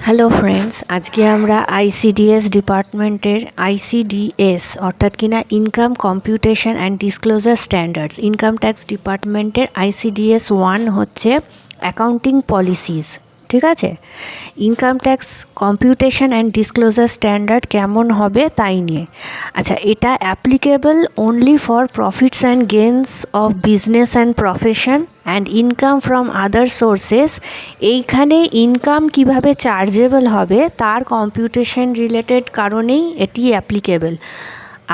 Hello friends, আজকে আমরা ICDS ডিপার্টমেন্টের আইসিডিএস অর্থাৎ কিনা income computation and disclosure standards, income tax ডিপার্টমেন্টের আইসিডিএস 1 হচ্ছে অ্যাকাউন্টিং পলিসিস। ঠিক আছে, income tax computation and disclosure standard কেমন হবে তাই নিয়ে। আচ্ছা, এটা applicable only for profits and gains of business and profession and income from other sources. এইখানে ইনকাম কিভাবে চার্জেবল হবে তার কম্পিউটেশন রিলেটেড কারণেই এটি অ্যাপ্লিকেবল।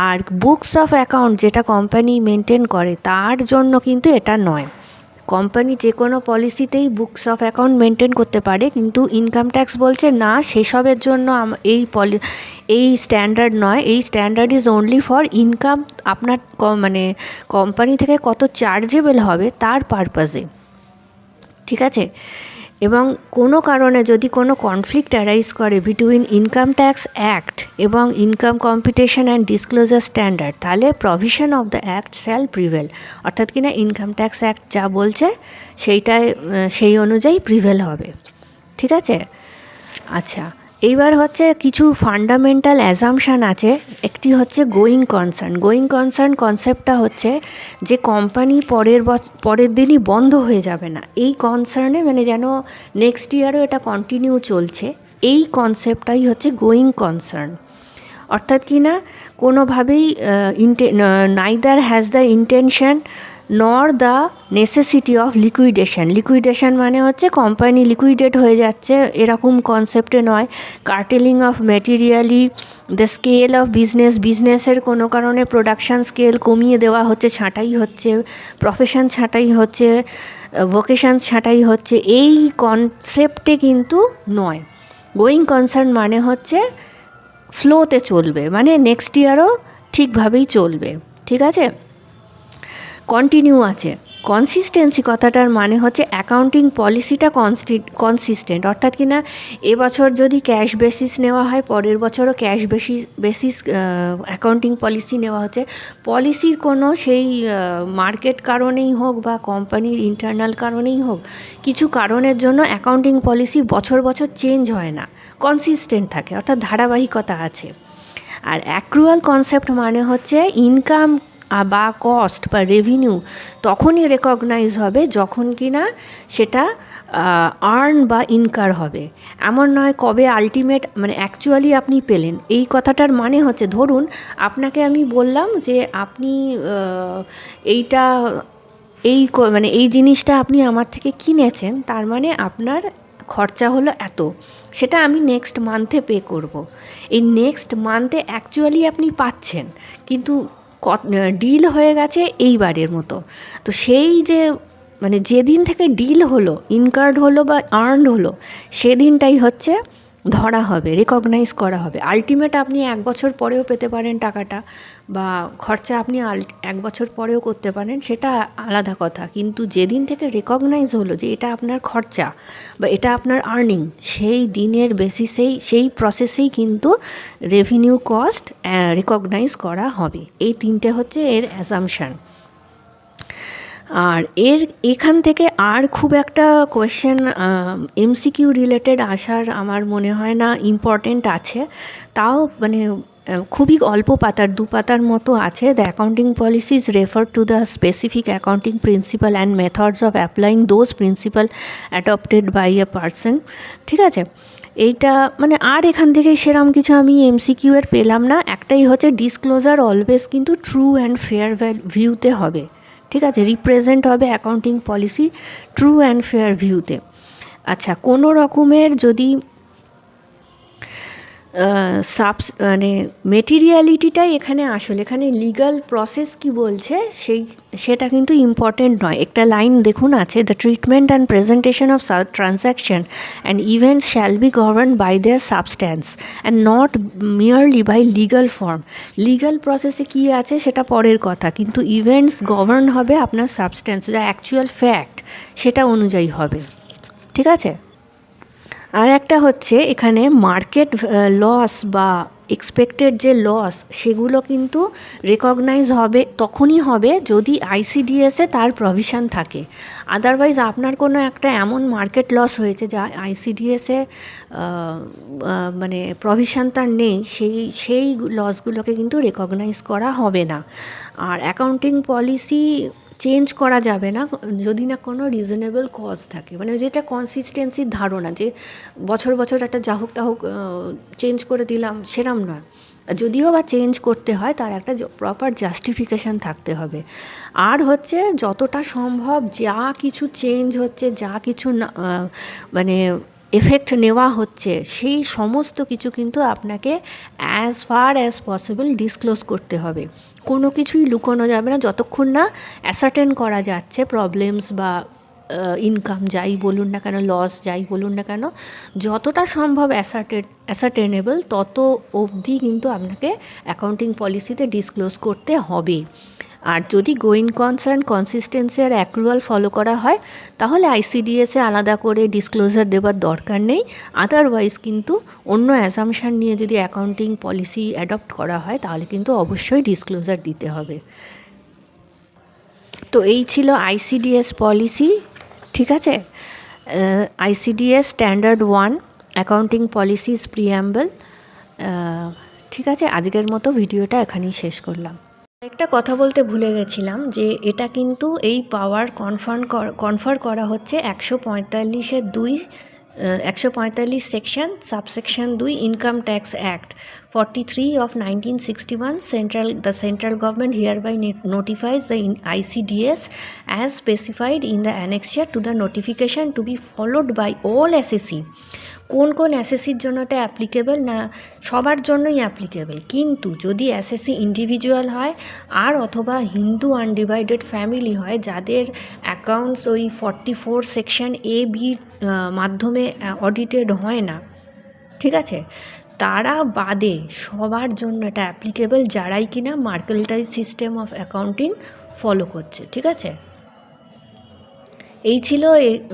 আর বুকস অফ অ্যাকাউন্ট যেটা কোম্পানি মেনটেন করে তার জন্য কিন্তু এটা নয়। কোম্পানি যে কোনো পলিসিতেই বুকস অফ অ্যাকাউন্ট মেনটেন করতে পারে, কিন্তু ইনকাম ট্যাক্স বলছে না, সেসবের জন্য এই স্ট্যান্ডার্ড নয়। এই standard is only for income, আপনার মানে কোম্পানি থেকে কত চার্জেবল হবে তার পারপাসে। ঠিক আছে, এবং কোনো কারণে যদি কোনো কনফ্লিক্ট অ্যারাইজ করে বিটুইন ইনকাম ট্যাক্স অ্যাক্ট এবং income computation and disclosure standard, তাহলে provision of the act shall prevail. অর্থাৎ কিনা ইনকাম ট্যাক্স অ্যাক্ট যা বলছে সেই অনুযায়ী প্রিভেল হবে। ঠিক আছে, আচ্ছা, এইবার হচ্ছে কিছু ফান্ডামেন্টাল অ্যাজাম্পশান আছে। একটি হচ্ছে গোয়িং কনসার্ন কনসেপ্টটা হচ্ছে যে কোম্পানি পরের দিনই বন্ধ হয়ে যাবে না, এই কনসার্নে মানে যেন নেক্সট ইয়ারও এটা কন্টিনিউ চলছে, এই কনসেপ্টটাই হচ্ছে গোয়িং কনসার্ন। অর্থাৎ কি না, কোনোভাবেই neither has the intention nor the necessity of liquidation মানে হচ্ছে কোম্পানি লিকুইডেট হয়ে যাচ্ছে এরকম কনসেপ্টে নয়। Curtailing of materially the scale of বিজনেসের কোনো কারণে প্রোডাকশান স্কেল কমিয়ে দেওয়া হচ্ছে, ছাঁটাই হচ্ছে, প্রফেশন ছাঁটাই হচ্ছে, ভোকেশন ছাঁটাই হচ্ছে, এই কনসেপ্টে কিন্তু নয়। গোয়িং কনসার্ন মানে হচ্ছে ফ্লোতে চলবে, মানে নেক্সট ইয়ারও ঠিকভাবেই চলবে। ঠিক আছে, কন্টিনিউ আছে। কনসিস্টেন্সি কথাটার মানে হচ্ছে অ্যাকাউন্টিং পলিসিটা কনসিস্টেন্ট। অর্থাৎ কি না, এবছর যদি ক্যাশ বেসিস নেওয়া হয়, পরের বছরও ক্যাশ বেসিস অ্যাকাউন্টিং পলিসি নেওয়া হচ্ছে। পলিসির কোনো সেই মার্কেট কারণেই হোক বা কোম্পানির ইন্টারনাল কারণেই হোক, কিছু কারণের জন্য অ্যাকাউন্টিং পলিসি বছর বছর চেঞ্জ হয় না, কনসিস্টেন্ট থাকে, অর্থাৎ ধারাবাহিকতা আছে। আর অ্যাক্রুয়াল কনসেপ্ট মানে হচ্ছে ইনকাম বা কস্ট বা রেভিনিউ তখনই রেকগনাইজ হবে যখন কি না সেটা আর্ন বা ইনকার হবে। এমন নয় কবে আলটিমেট মানে অ্যাকচুয়ালি আপনি পেলেন। এই কথাটার মানে হচ্ছে, ধরুন আপনাকে আমি বললাম যে আপনি এইটা মানে এই জিনিসটা আপনি আমার থেকে কিনেছেন, তার মানে আপনার খরচা হলো এত, সেটা আমি নেক্সট মান্থে পে করব। এই নেক্সট মান্থে অ্যাকচুয়ালি আপনি পাচ্ছেন, কিন্তু ডিল হয়ে গেছে এইবারের মতো। তো সেই যে মানে যেদিন থেকে ডিল হলো, ইনকার্ড হলো বা আর্নড হলো, সেদিনটাই হচ্ছে ধরা হবে, রেকগনাইজ করা হবে। আলটিমেট আপনি 1 বছর পরেও পেতে পারেন টাকাটা, বা খরচা আপনি 1 বছর পরেও করতে পারেন, সেটা আলাদা কথা। কিন্তু যেদিন থেকে রেকগনাইজ হলো যে এটা আপনার খরচা বা এটা আপনার আর্নিং, সেই দিনের বেসিসেই সেই প্রসেসেই কিন্তু রেভিনিউ কস্ট রেকগনাইজ করা হবে। এই 3টে হচ্ছে এর অ্যাসাম্পশান। আর এখান থেকে আর খুব একটা কোয়েশ্চেন এমসিকিউ রিলেটেড আসার আমার মনে হয় না ইম্পর্টেন্ট আছে। তাও মানে খুবই অল্প পাতার, 2 পাতার মতো আছে। The accounting policies refer to the specific accounting principle and methods of applying those principle adopted by a person. ঠিক আছে, এইটা মানে আর এখান থেকে সেরকম কিছু আমি এমসিকিউ এর পেলাম না। একটাই হচ্ছে ডিসক্লোজার অলওয়েজ কিন্তু ট্রু অ্যান্ড ফেয়ার ভিউতে হবে। ঠিক আছে, রিপ্রেজেন্ট হবে accounting policy true and fair ভিউতে। আচ্ছা, কোনো রকমের যদি মানে মেটেরিয়ালিটিটাই এখানে আসলে, এখানে লিগাল প্রসেস কি বলছে সেটা কিন্তু ইম্পর্টেন্ট নয়। একটা লাইন দেখুন আছে, the treatment and presentation of transaction and events shall be govern by their substance and not merely by legal form. Legal প্রসেসে কী আছে সেটা পরের কথা, কিন্তু ইভেন্টস গভর্ন হবে আপনার সাবস্ট্যান্স, যা অ্যাকচুয়াল ফ্যাক্ট সেটা অনুযায়ী হবে। ঠিক আছে, আর একটা হচ্ছে এখানে মার্কেট লস বা এক্সপেক্টেড যে লস সেগুলো কিন্তু রেকগনাইজ হবে তখনই হবে যদি আইসিডিএসে তার প্রভিশন থাকে। আদারওয়াইজ আপনার কোনো একটা এমন মার্কেট লস হয়েছে যা আইসিডিএসে মানে প্রভিশন তার নেই, সেই লসগুলোকে কিন্তু রেকগনাইজ করা হবে না। আর অ্যাকাউন্টিং পলিসি চেঞ্জ করা যাবে না যদি না কোনো রিজনেবল কজ থাকে, মানে যেটা কনসিস্টেন্সির ধারণা যে বছর বছর একটা যা হোক তা হোক চেঞ্জ করে দিলাম, সেরম নয়। যদিও বা চেঞ্জ করতে হয় তার একটা প্রপার জাস্টিফিকেশান থাকতে হবে। আর হচ্ছে যতটা সম্ভব যা কিছু চেঞ্জ হচ্ছে, যা কিছু মানে এফেক্ট নেওয়া হচ্ছে, সেই সমস্ত কিছু কিন্তু আপনাকে as far as possible disclose করতে হবে। কোনো কিছুই লুকোনো যাবে না যতক্ষণ না অ্যাসার্টেন করা যাচ্ছে প্রবলেমস বা ইনকাম যাই বলুন না কেন, লস যাই বলুন না কেন, যতটা সম্ভব অ্যাসার্টেনেবল তত অবধি কিন্তু আপনাকে অ্যাকাউন্টিং পলিসিতে ডিসক্লোজ করতে হবে। আর যদি গোয়িং কনসার্ন কনসিস্টেন্সি আর অ্যাক্রুয়াল ফলো করা হয় তাহলে আইসিডিএসে আলাদা করে ডিসক্লোজার দেওয়ার দরকার নেই। আদারওয়াইজ কিন্তু অন্য অ্যাসামশান নিয়ে যদি অ্যাকাউন্টিং পলিসি অ্যাডপ্ট করা হয় তাহলে কিন্তু অবশ্যই ডিসক্লোজার দিতে হবে। তো এই ছিল আইসিডিএস পলিসি, ঠিক আছে। ICDS standard 1 accounting policies preamble. ঠিক আছে, আজকের মতো ভিডিওটা এখানেই শেষ করলাম। একটা কথা বলতে ভুলে গেছিলাম যে এটা কিন্তু এই পাওয়ার কনফার করা হচ্ছে 145 section subsection 2 income tax act 43 of 1961. The central government hereby notifies the ICDS as specified in the annexure to the notification to be followed by all SSE. কোন কোন এসএসসির জন্য এটা অ্যাপ্লিকেবল না, সবার জন্যই অ্যাপ্লিকেবল, কিন্তু যদি এসএসসি ইন্ডিভিজুয়াল হয় আর অথবা হিন্দু আনডিভাইডেড ফ্যামিলি হয় যাদের অ্যাকাউন্টস ওই 44 সেকশন এ বি মাধ্যমে অডিটেড হয় না, ঠিক আছে, তারা বাদে সবার জন্য এটা অ্যাপ্লিকেবল যারাই কিনা mercantile system of accounting follow করছে, ঠিক আছে। এই ছিল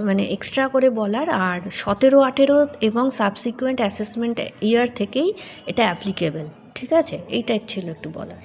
মানে এক্সট্রা করে বলার। আর 17, 18 এবং সাবসিকুয়েন্ট অ্যাসেসমেন্ট ইয়ার থেকেই এটা অ্যাপ্লিকেবল, ঠিক আছে, এইটাই ছিল একটু বলার।